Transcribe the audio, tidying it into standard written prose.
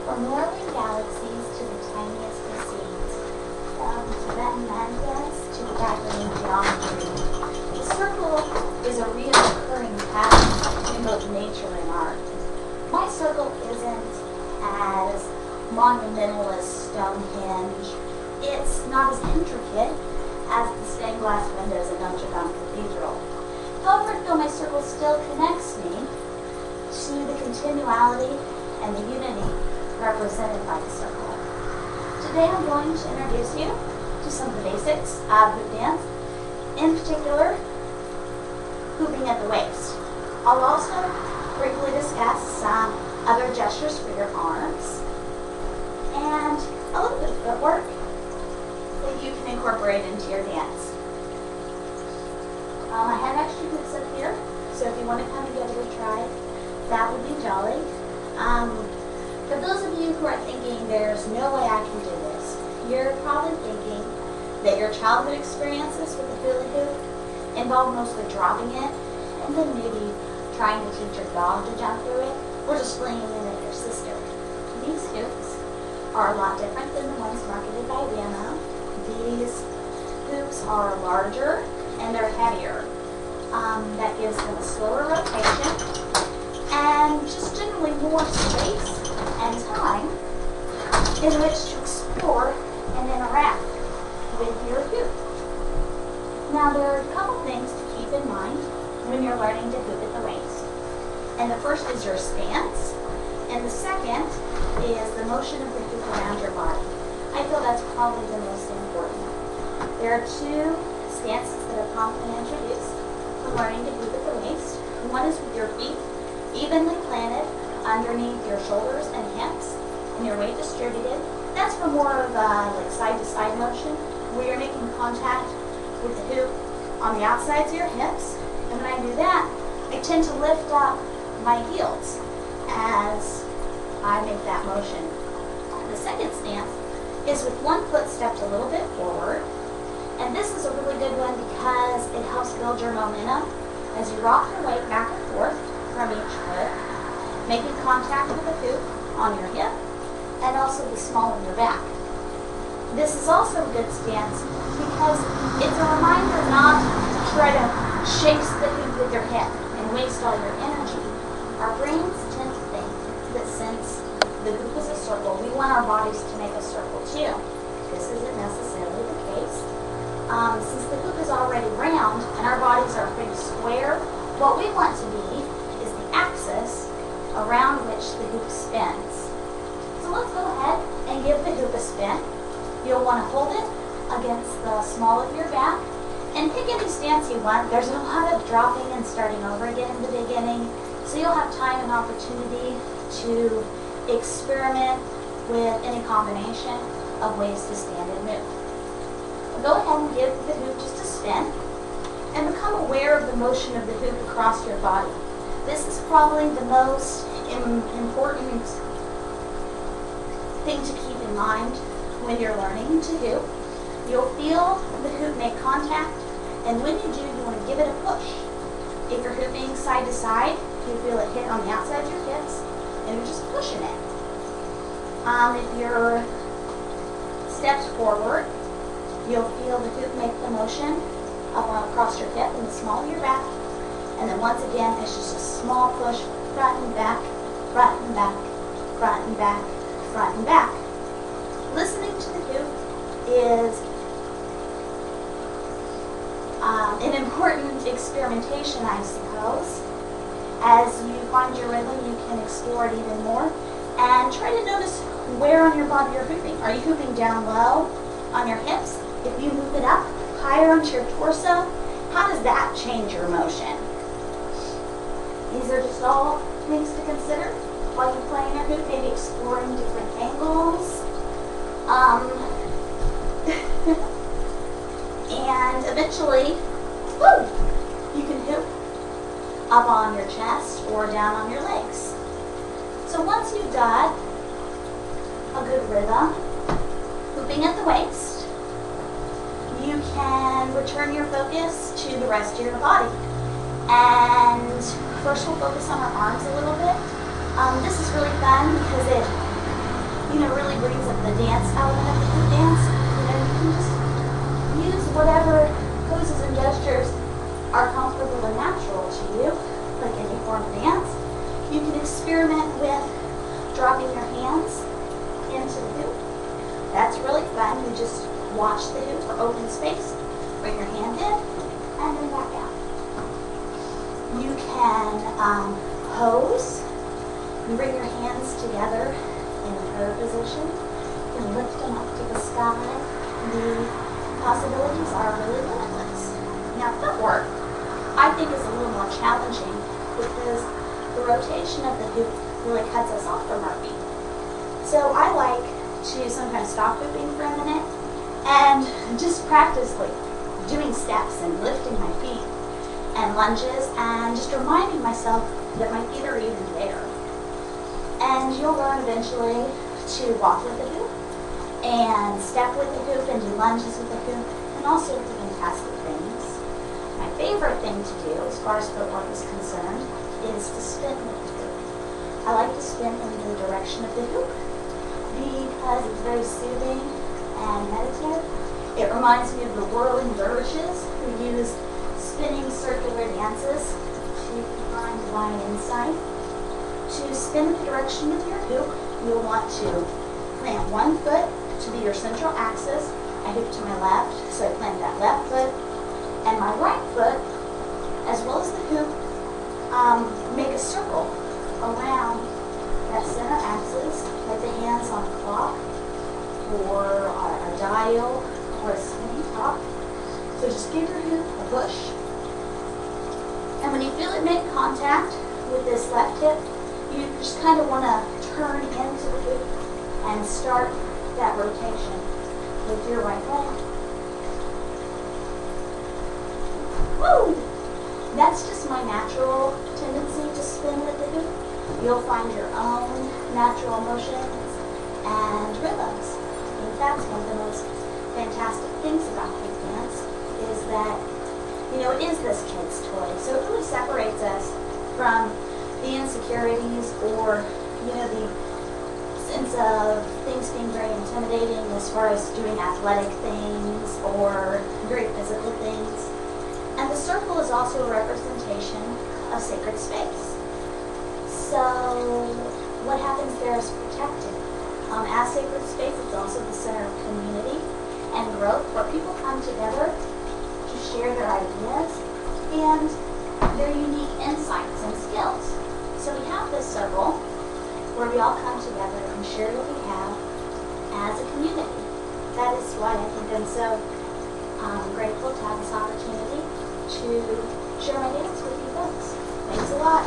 From whirling galaxies to the tiniest of seeds, from Tibetan mangas to staggering geometry, the circle is a reoccurring pattern in both nature and art. My circle isn't as monumental as Stonehenge. It's not as intricate as the stained glass windows in Notre Dame Cathedral. However, though my circle still connects me to the continuality and the unity represented by the circle. Today I'm going to introduce you to some of the basics of Hoopdance, in particular, hooping at the waist. I'll also briefly discuss some other gestures for your arms and a little bit of footwork that you can incorporate into your dance. I have extra hoops up here, so if you want to come and give it a try, that would be jolly. For those of you who are thinking there's no way I can do this, you're probably thinking that your childhood experiences with the hula hoop involve mostly dropping it and then maybe trying to teach your dog to jump through it or just flinging it at your sister. These hoops are a lot different than the ones marketed by Dano. These hoops are larger and they're heavier. That gives them a slower rotation and just generally more space and time in which to explore and interact with your hoop. Now there are a couple things to keep in mind when you're learning to hoop at the waist. And the first is your stance, and the second is the motion of the hoop around your body. I feel that's probably the most important. There are two stances that are commonly introduced for learning to hoop at the waist. One is with your feet evenly planted underneath your shoulders and hips and your weight distributed. That's for more of a like side-to-side motion where you're making contact with the hoop on the outsides of your hips. And when I do that, I tend to lift up my heels as I make that motion. The second stance is with one foot stepped a little bit forward. And this is a really good one because it helps build your momentum as you rock your weight back and forth from each foot, making contact with the hoop on your hip and also the small of your back. This is also a good stance because it's a reminder not to try to chase the hoop with your head and waste all your energy. Our brains tend to think that since the hoop is a circle, we want our bodies to make a circle too. This isn't necessarily the case. Since the hoop is already round and our bodies are pretty square, what we want to be is the axis around which the hoop spins. So let's go ahead and give the hoop a spin. You'll want to hold it against the small of your back and pick any stance you want. There's a lot of dropping and starting over again in the beginning, so you'll have time and opportunity to experiment with any combination of ways to stand and move. Go ahead and give the hoop just a spin and become aware of the motion of the hoop across your body. This is probably the most important thing to keep in mind when you're learning to hoop. You'll feel the hoop make contact, and when you do, you want to give it a push. If you're hooping side to side, you feel it hit on the outside of your hips, and you're just pushing it. If you're stepped forward, you'll feel the hoop make the motion up on across your hip and the small of your back. And then once again, it's just a small push, front and back, front and back, front and back, front and back. Listening to the hoop is an important experimentation, I suppose. As you find your rhythm, you can explore it even more. And try to notice where on your body you're hooping. Are you hooping down low on your hips? If you move it up higher onto your torso, how does that change your motion? These are just all things to consider while you're playing your hoop, maybe exploring different angles. And eventually, woo, you can hoop up on your chest or down on your legs. So once you've got a good rhythm, hooping at the waist, you can return your focus to the rest of your body. And first we'll focus on our arms a little bit. This is really fun because it really brings up the dance element of the hoop dance. You can just use whatever poses and gestures are comfortable and natural to you, like any form of dance. You can experiment with dropping your hands into the hoop. That's really fun. You just watch the hoop for open space, bring your hand in, and then back out. You can pose. You bring your hands together in a prayer position. You can lift them up to the sky. The possibilities are really limitless. Now, footwork, I think, is a little more challenging because the rotation of the hoop really cuts us off from our feet. So I like to sometimes stop hooping for a minute and just practice like doing steps and lifting my feet and lunges and just reminding myself that my feet are even there. And you'll learn eventually to walk with the hoop and step with the hoop and do lunges with the hoop and all sorts of fantastic things. My favorite thing to do as far as footwork is concerned is to spin with the hoop. I like to spin in the direction of the hoop because it's very soothing and meditative. It reminds me of the whirling dervishes who use spinning circular dances to find divine insight. To spin in the direction of your hoop, you'll want to plant one foot to be your central axis. I hoop to my left, so I plant that left foot. And my right foot, as well as the hoop, make a circle around that center axis, like the hands on a clock, or a dial, or a spinning top. So just give your hoop a push. And when you feel it make contact with this left hip, you just kind of want to turn into the hoop and start that rotation with your right leg. Woo! That's just my natural tendency to spin with the hoop. You'll find your own natural motions and rhythms. I think that's one of the most fantastic things about Hoopdance is that, it is this kid's toy. So it really separates us from the insecurities or, the sense of things being very intimidating as far as doing athletic things or very physical things. And the circle is also a representation of sacred space. So what happens there is protected. As sacred space, it's also the center of community and growth where people come together to share their ideas and their unique insights and skills. So we have this circle where we all come together and share what we have as a community. That is why I think I'm so grateful to have this opportunity to share my dance with you folks. Thanks a lot.